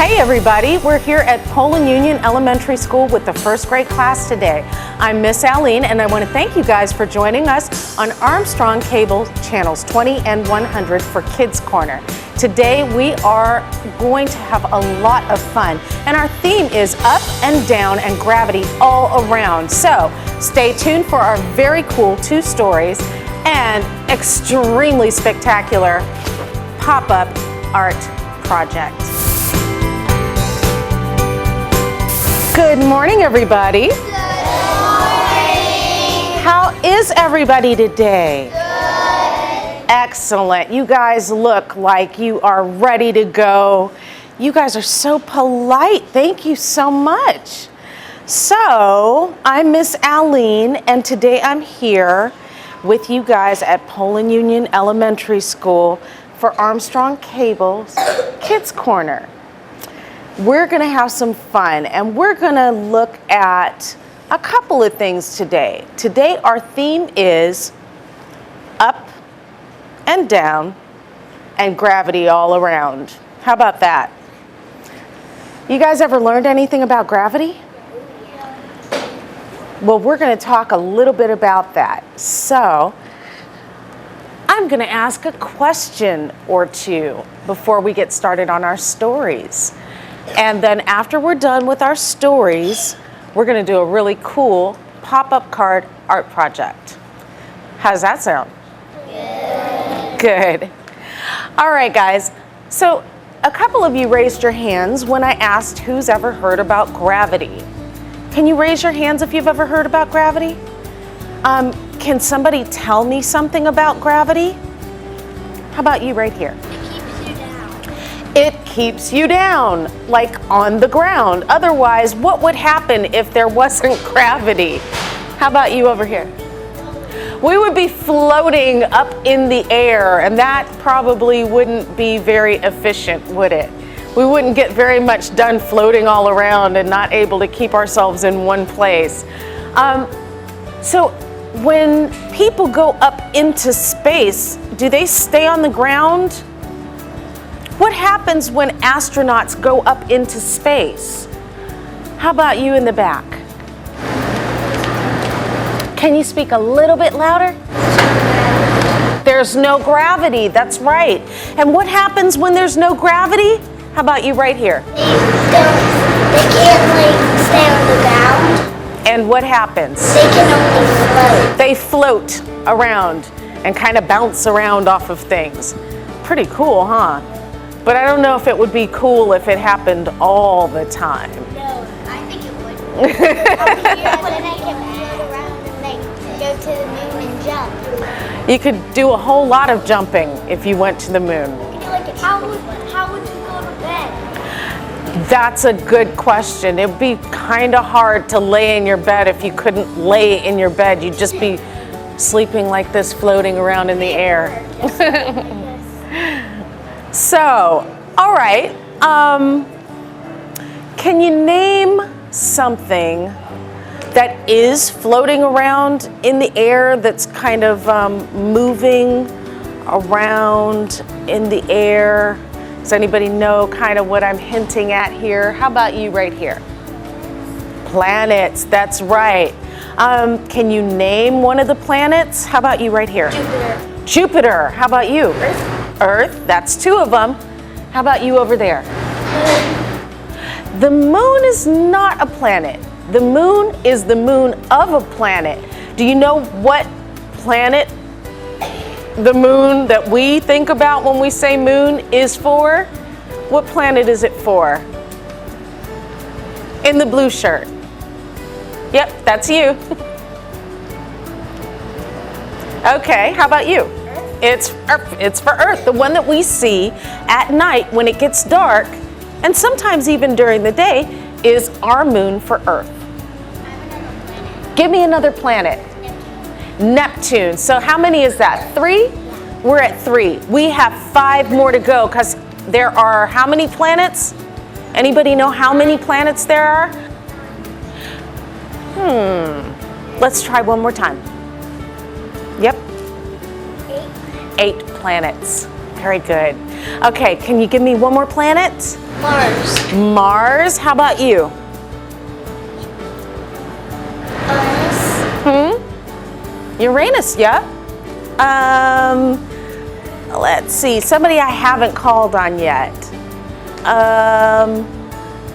Hey everybody, we're here at Poland Union Elementary School with the first grade class today. I'm Miss Alene and I want to thank you guys for joining us on Armstrong Cable channels 20 and 100 for Kids Corner. Today we are going to have a lot of fun and our theme is up and down and gravity all around. So stay tuned for our very cool 2 stories and extremely spectacular pop-up art project. Good morning, everybody. Good morning. How is everybody today? Good. Excellent. You guys look like you are ready to go. You guys are so polite. Thank you so much. So, I'm Miss Alene, and today I'm here with you guys at Poland Union Elementary School for Armstrong Cable's Kids Corner. We're going to have some fun and we're going to look at a couple of things today. Today our theme is up and down and gravity all around. How about that? You guys ever learned anything about gravity? Well, we're going to talk a little bit about that. So, I'm going to ask a question or two before we get started on our stories. And then after we're done with our stories, we're going to do a really cool pop-up card art project. How does that sound? Good. All right, guys. So a couple of you raised your hands when I asked who's ever heard about gravity. Can you raise your hands if you've ever heard about gravity? Can somebody tell me something about gravity? How about you right here? It keeps you down, like on the ground. Otherwise, what would happen if there wasn't gravity? How about you over here? We would be floating up in the air, and that probably wouldn't be very efficient, would it? We wouldn't get very much done floating all around and not able to keep ourselves in one place. So when people go up into space, do they stay on the ground? What happens when astronauts go up into space? How about you in the back? Can you speak a little bit louder? There's no gravity, that's right. And what happens when there's no gravity? How about you right here? They can't stay on the ground. And what happens? They can only float. They float around and kind of bounce around off of things. Pretty cool, huh? But I don't know if it would be cool if it happened all the time. No, I think it would. Over here, when they can float around and they go to the moon and jump. You could do a whole lot of jumping if you went to the moon. How would you go to bed? That's a good question. It would be kind of hard to lay in your bed if you couldn't lay in your bed. You'd just be sleeping like this, floating around in the air. So, all right, can you name something that is floating around in the air that's kind of moving around in the air? Does anybody know kind of what I'm hinting at here? How about you right here? Planets, that's right. Can you name one of the planets? How about you right here? Jupiter. Jupiter, how about you? Earth, that's 2 of them. How about you over there? The moon is not a planet. The moon is the moon of a planet. Do you know what planet the moon that we think about when we say moon is for? What planet is it for? In the blue shirt. Yep, that's you. Okay, how about you? It's for Earth, the one that we see at night when it gets dark, and sometimes even during the day, is our moon for Earth. Give me another planet. Neptune. So how many is that? 3? We're at 3. We have 5 more to go because there are how many planets? Anybody know how many planets there are? Let's try one more time. Yep. 8 planets. Very good. Okay, can you give me one more planet? Mars. Mars. How about you? Uranus, yeah. Let's see, somebody I haven't called on yet.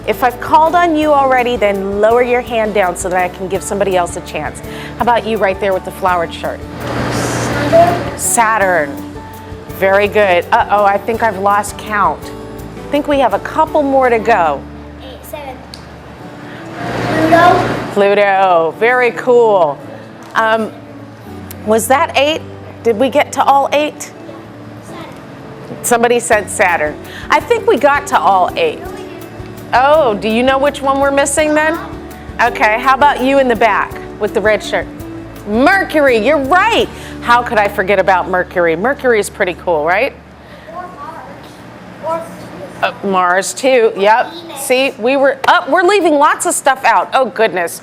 If I've called on you already, then lower your hand down so that I can give somebody else a chance. How about you right there with the flowered shirt? Saturn. Very good. Uh-oh, I think I've lost count. I think we have a couple more to go. 8, 7. Pluto. Pluto, very cool. Was that 8? Did we get to all 8? Saturn. Somebody said Saturn. I think we got to all 8. Oh, do you know which one we're missing then? Okay, how about you in the back with the red shirt? Mercury, you're right. How could I forget about Mercury? Mercury is pretty cool, right? Or Mars. Or Mars too, yep. Venus. See, we're leaving lots of stuff out. Oh goodness.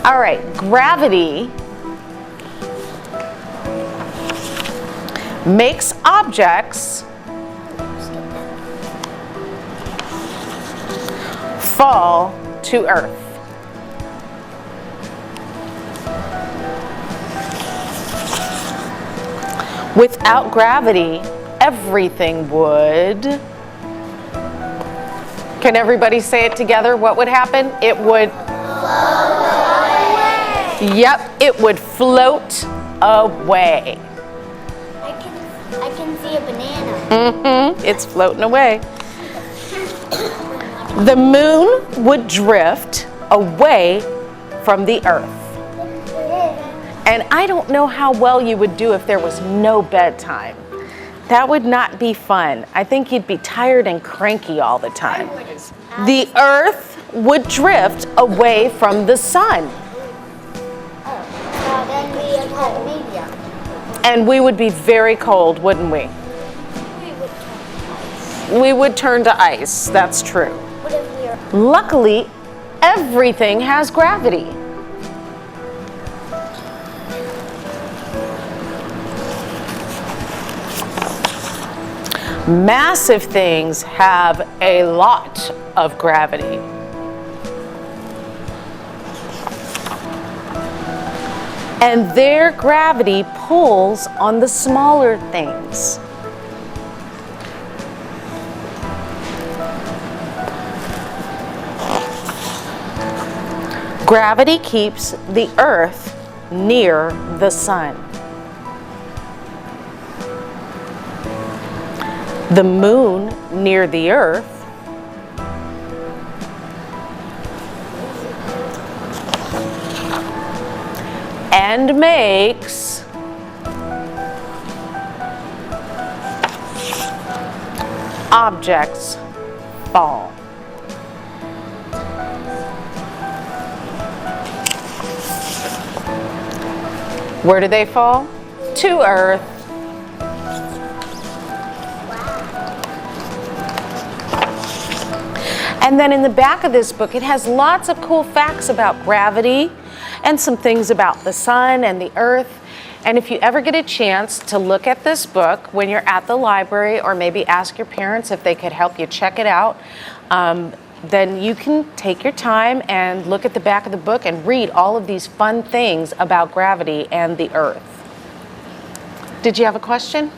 All right, gravity makes objects fall to Earth. Without gravity, everything would. Can everybody say it together? What would happen? It would float away. Yep, it would float away. I can see a banana. It's floating away. The moon would drift away from the Earth. And I don't know how well you would do if there was no bedtime. That would not be fun. I think you'd be tired and cranky all the time. The Earth would drift away from the sun. Then we had media. And we would be very cold, wouldn't we? We would turn to ice, that's true. What if we are? Luckily, everything has gravity. Massive things have a lot of gravity. And their gravity pulls on the smaller things. Gravity keeps the Earth near the sun. The moon near the Earth. And makes objects fall. Where do they fall? To Earth. And then in the back of this book, it has lots of cool facts about gravity and some things about the sun and the earth. And if you ever get a chance to look at this book when you're at the library, or maybe ask your parents if they could help you check it out, then you can take your time and look at the back of the book and read all of these fun things about gravity and the earth. Did you have a question?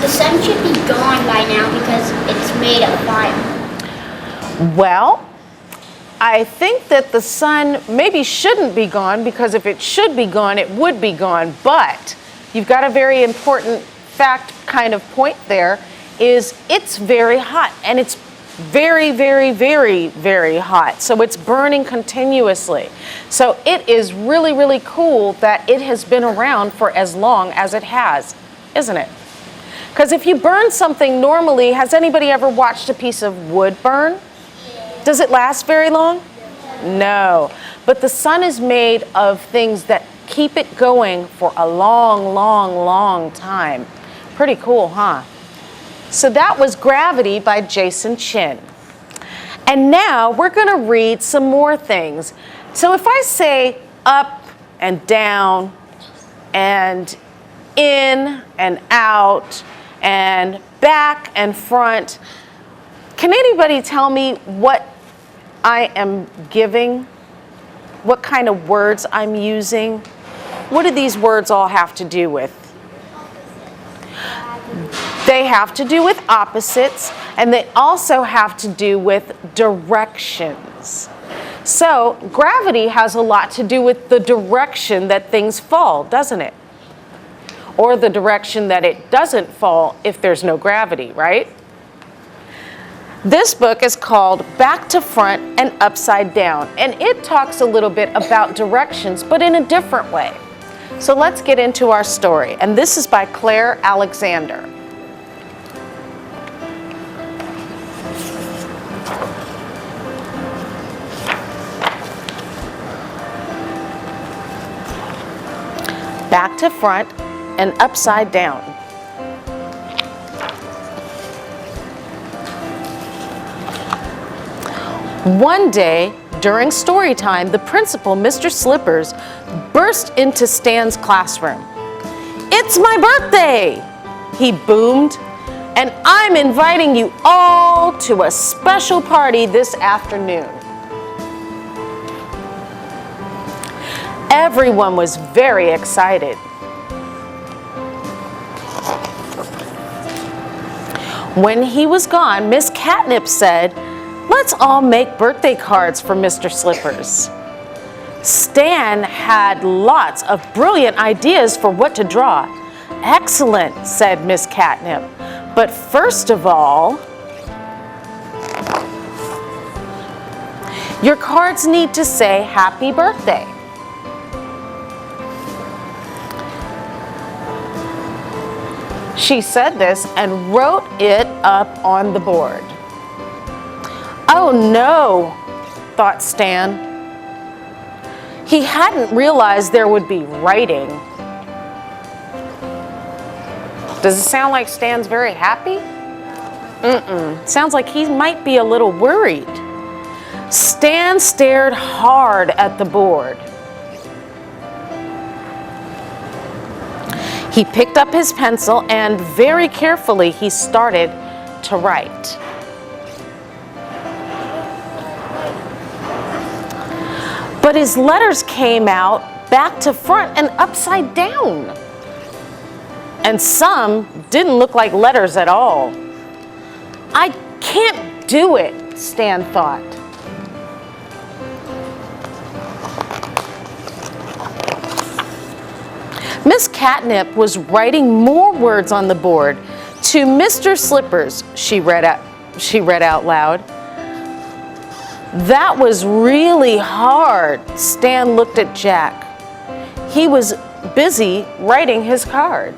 The sun should be gone by now because it's made of fire. Well, I think that the sun maybe shouldn't be gone, because if it should be gone, it would be gone. But you've got a very important fact kind of point there, is it's very hot, and it's very, very, very, very hot. So it's burning continuously. So it is really, really cool that it has been around for as long as it has, isn't it? Because if you burn something normally, has anybody ever watched a piece of wood burn? Does it last very long? No. But the sun is made of things that keep it going for a long, long, long time. Pretty cool, huh? So that was Gravity by Jason Chin. And now we're going to read some more things. So if I say up and down and in and out and back and front. Can anybody tell me what I am giving? What kind of words I'm using? What do these words all have to do with? They have to do with opposites, and they also have to do with directions. So gravity has a lot to do with the direction that things fall, doesn't it? Or the direction that it doesn't fall if there's no gravity, right? This book is called Back to Front and Upside Down, and it talks a little bit about directions, but in a different way. So let's get into our story, and this is by Claire Alexander. Back to front and upside down. One day, during story time, the principal, Mr. Slippers, burst into Stan's classroom. "It's my birthday!" he boomed, "and I'm inviting you all to a special party this afternoon." Everyone was very excited. When he was gone, Miss Catnip said, "Let's all make birthday cards for Mr. Slippers." Stan had lots of brilliant ideas for what to draw. "Excellent," said Miss Catnip. "But first of all, your cards need to say happy birthday." She said this and wrote it up on the board. "Oh no," thought Stan. He hadn't realized there would be writing. Does it sound like Stan's very happy? Sounds like he might be a little worried. Stan stared hard at the board. He picked up his pencil and very carefully he started to write. But his letters came out back to front and upside down. And some didn't look like letters at all. "I can't do it," Stan thought. Miss Catnip was writing more words on the board. "To Mr. Slippers," she read out loud. "That was really hard." Stan looked at Jack. He was busy writing his card.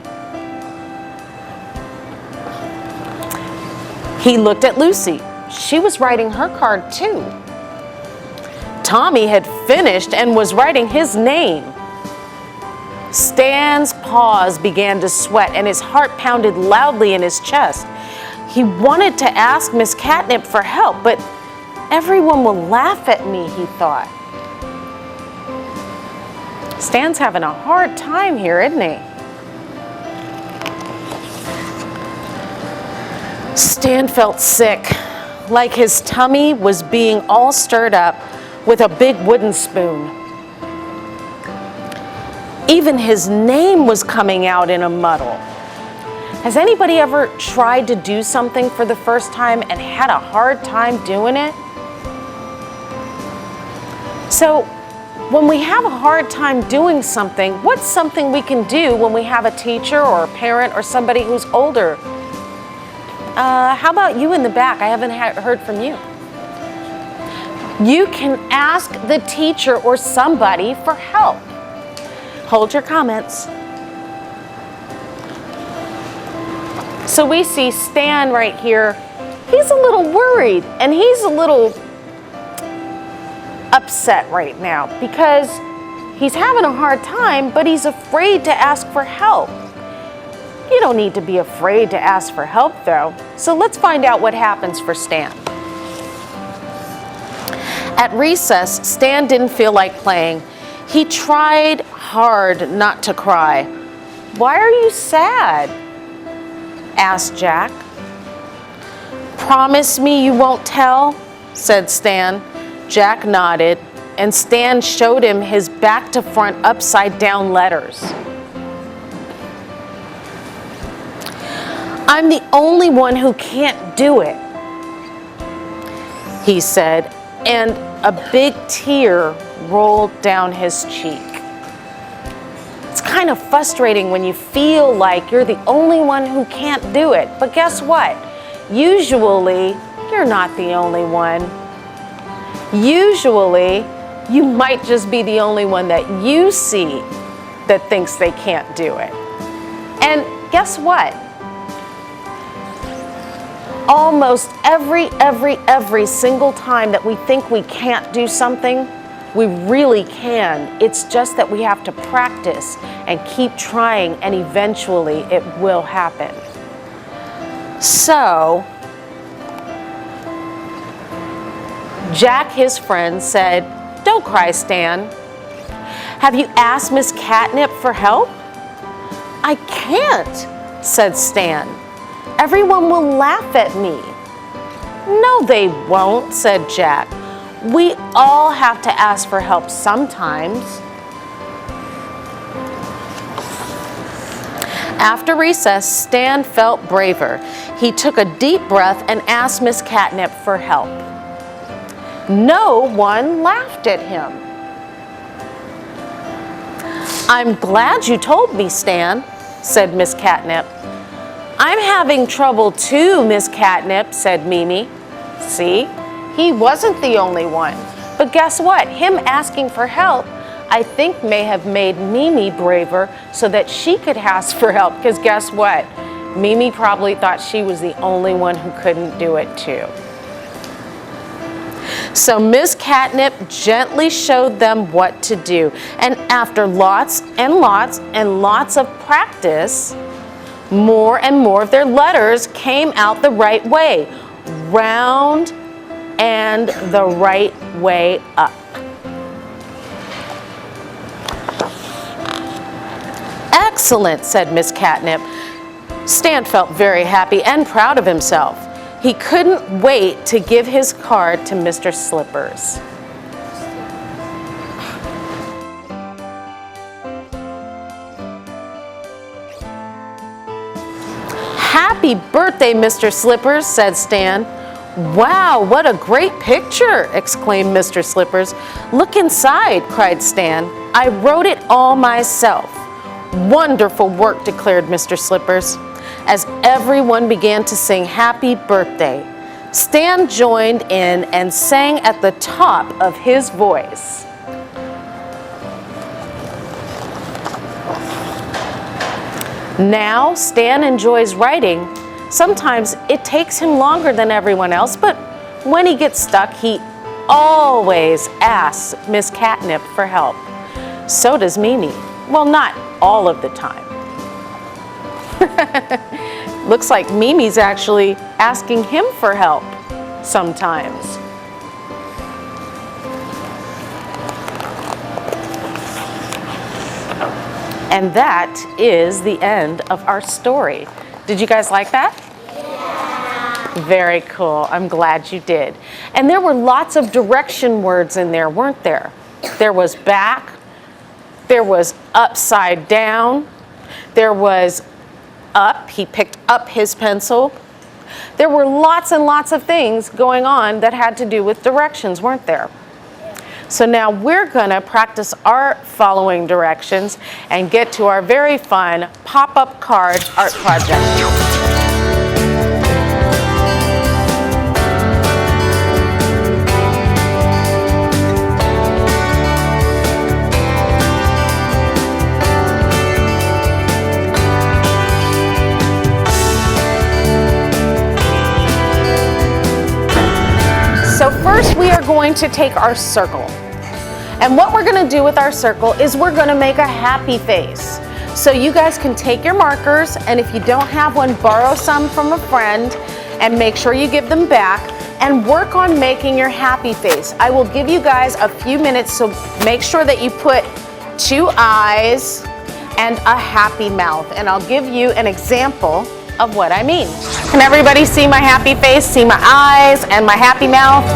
He looked at Lucy. She was writing her card too. Tommy had finished and was writing his name. Stan's paws began to sweat and his heart pounded loudly in his chest. He wanted to ask Miss Catnip for help, but everyone will laugh at me, he thought. Stan's having a hard time here, isn't he? Stan felt sick, like his tummy was being all stirred up with a big wooden spoon. Even his name was coming out in a muddle. Has anybody ever tried to do something for the first time and had a hard time doing it? So, when we have a hard time doing something, what's something we can do when we have a teacher or a parent or somebody who's older? How about you in the back? I haven't heard from you. You can ask the teacher or somebody for help. Hold your comments. So we see Stan right here. He's a little worried and he's a little upset right now because he's having a hard time, but he's afraid to ask for help. You don't need to be afraid to ask for help though. So let's find out what happens for Stan. At recess, Stan didn't feel like playing. He tried hard not to cry. "Why are you sad?" asked Jack. Promise me you won't tell, said Stan. Jack nodded, and Stan showed him his back to front upside down letters. I'm the only one who can't do it, he said, and a big tear rolled down his cheek. It's kind of frustrating when you feel like you're the only one who can't do it, but guess what? Usually, you're not the only one. Usually, you might just be the only one that you see that thinks they can't do it. And guess what? Almost every single time that we think we can't do something, we really can. It's just that we have to practice and keep trying, and eventually it will happen. So, Jack, his friend, said, "Don't cry, Stan. Have you asked Miss Catnip for help?" "I can't," said Stan. "Everyone will laugh at me." "No, they won't," said Jack. "We all have to ask for help sometimes." After recess, Stan felt braver. He took a deep breath and asked Miss Catnip for help. No one laughed at him. "I'm glad you told me, Stan," said Miss Catnip. "I'm having trouble too, Miss Catnip," said Mimi. See, he wasn't the only one. But guess what? Him asking for help, I think, may have made Mimi braver so that she could ask for help. Because guess what? Mimi probably thought she was the only one who couldn't do it too. So Miss Catnip gently showed them what to do. And after lots and lots of practice, more and more of their letters came out the right way, round and the right way up. "Excellent," said Miss Catnip. Stan felt very happy and proud of himself. He couldn't wait to give his card to Mr. Slippers. "Happy birthday, Mr. Slippers," said Stan. "Wow, what a great picture," exclaimed Mr. Slippers. "Look inside," cried Stan. "I wrote it all myself." "Wonderful work," declared Mr. Slippers. As everyone began to sing happy birthday, Stan joined in and sang at the top of his voice. Now Stan enjoys writing. Sometimes it takes him longer than everyone else, but when he gets stuck, he always asks Miss Catnip for help. So does Mimi. Well, not all of the time. Looks like Mimi's actually asking him for help sometimes. And that is the end of our story. Did you guys like that? Yeah. Very cool. I'm glad you did. And there were lots of direction words in there, weren't there? There was back, there was upside down, there was up. He picked up his pencil. There were lots and lots of things going on that had to do with directions, weren't there? So now we're going to practice our following directions and get to our very fun pop-up card art project. So first we are going to take our circle. And what we're going to do with our circle is we're going to make a happy face. So you guys can take your markers, and if you don't have one, borrow some from a friend and make sure you give them back and work on making your happy face. I will give you guys a few minutes, so make sure that you put 2 eyes and a happy mouth, and I'll give you an example of what I mean. Can everybody see my happy face, see my eyes, and my happy mouth?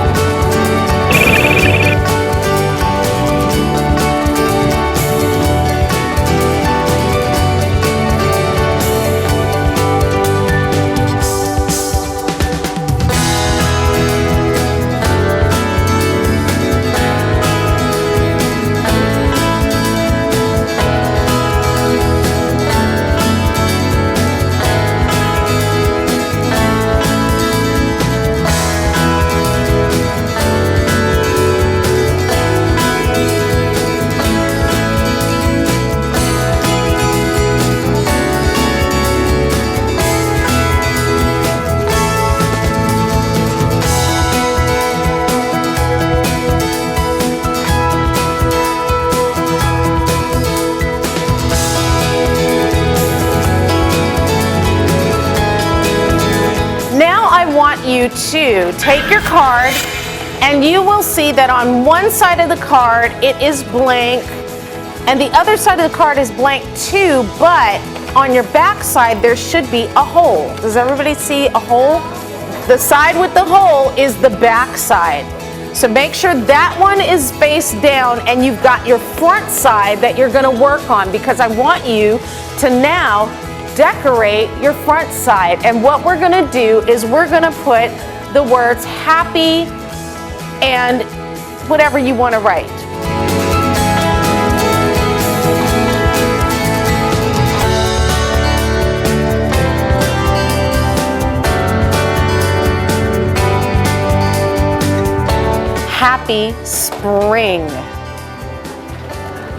You to take your card, and you will see that on one side of the card it is blank and the other side of the card is blank too, but on your back side there should be a hole. Does everybody see a hole? The side with the hole is the back side. So make sure that one is face down and you've got your front side that you're going to work on, because I want you to now decorate your front side. And what we're going to do is we're going to put the words happy and whatever you want to write. Happy spring.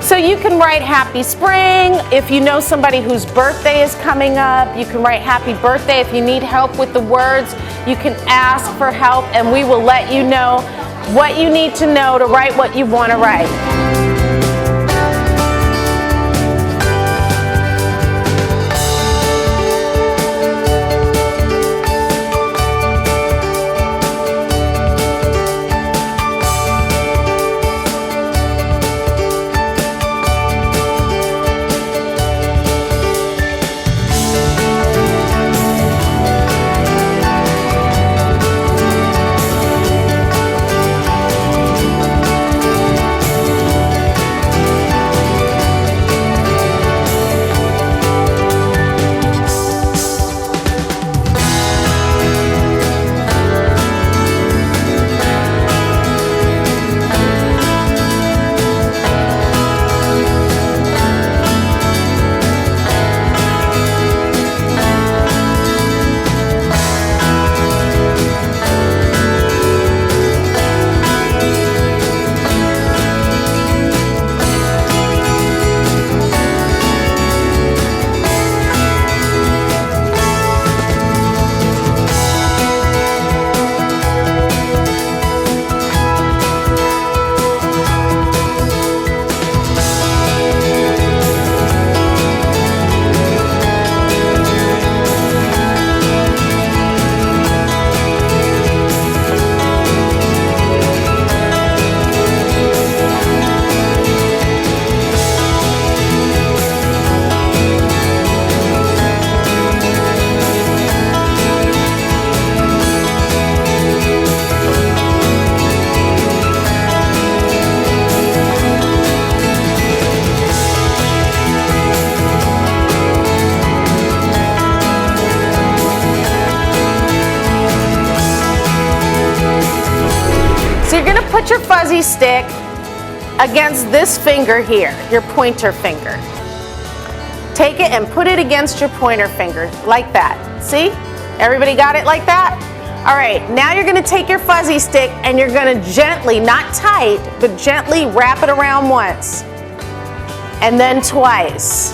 So you can write happy spring. If you know somebody whose birthday is coming up, you can write happy birthday. If you need help with the words, you can ask for help and we will let you know what you need to know to write what you want to write. Put your fuzzy stick against this finger here, your pointer finger. Take it and put it against your pointer finger, like that. See? Everybody got it like that? All right, now you're gonna take your fuzzy stick and you're gonna gently, not tight, but gently wrap it around once. And then twice.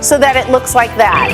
So that it looks like that.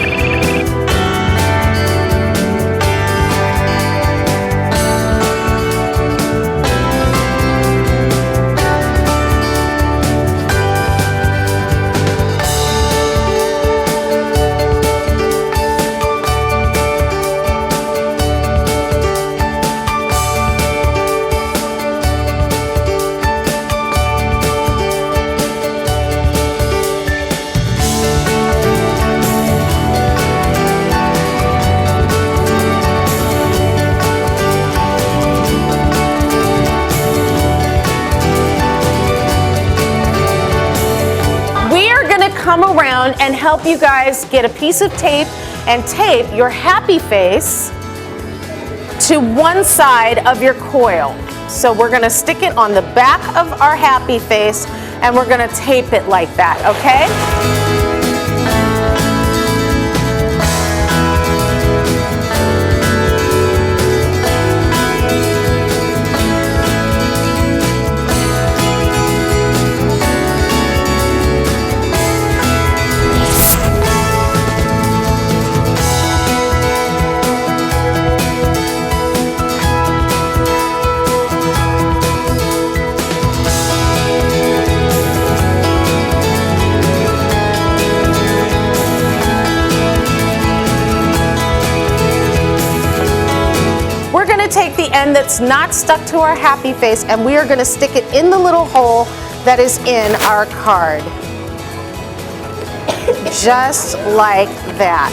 and help you guys get a piece of tape and tape your happy face to one side of your coil. So we're gonna stick it on the back of our happy face and we're gonna tape it like that, okay? Take the end that's not stuck to our happy face and we are going to stick it in the little hole that is in our card. Just like that.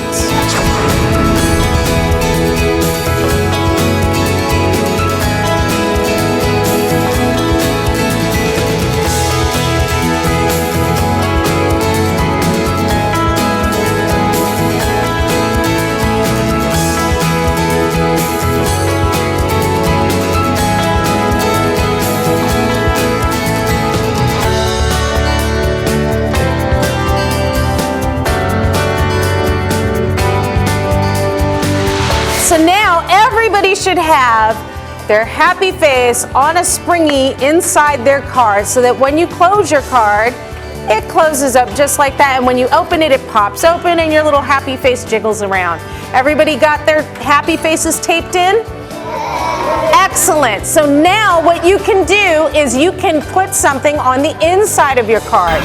So now everybody should have their happy face on a springy inside their card so that when you close your card, it closes up just like that, and when you open it, it pops open and your little happy face jiggles around. Everybody got their happy faces taped in? Excellent. So now what you can do is you can put something on the inside of your card.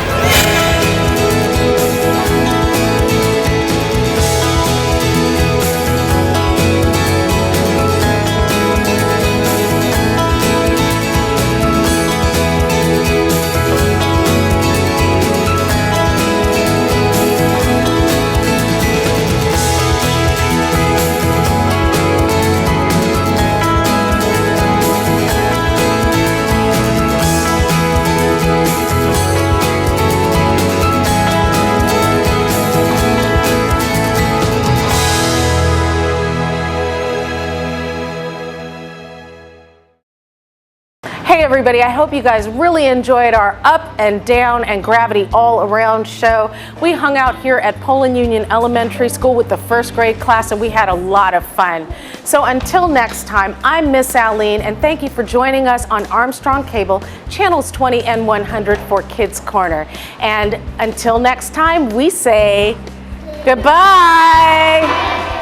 Hey everybody, I hope you guys really enjoyed our up and down and gravity all around show. We hung out here at Poland Union Elementary School with the first grade class and we had a lot of fun. So until next time, I'm Miss Alene and thank you for joining us on Armstrong Cable, channels 20 and 100 for Kids Corner. And until next time, we say goodbye.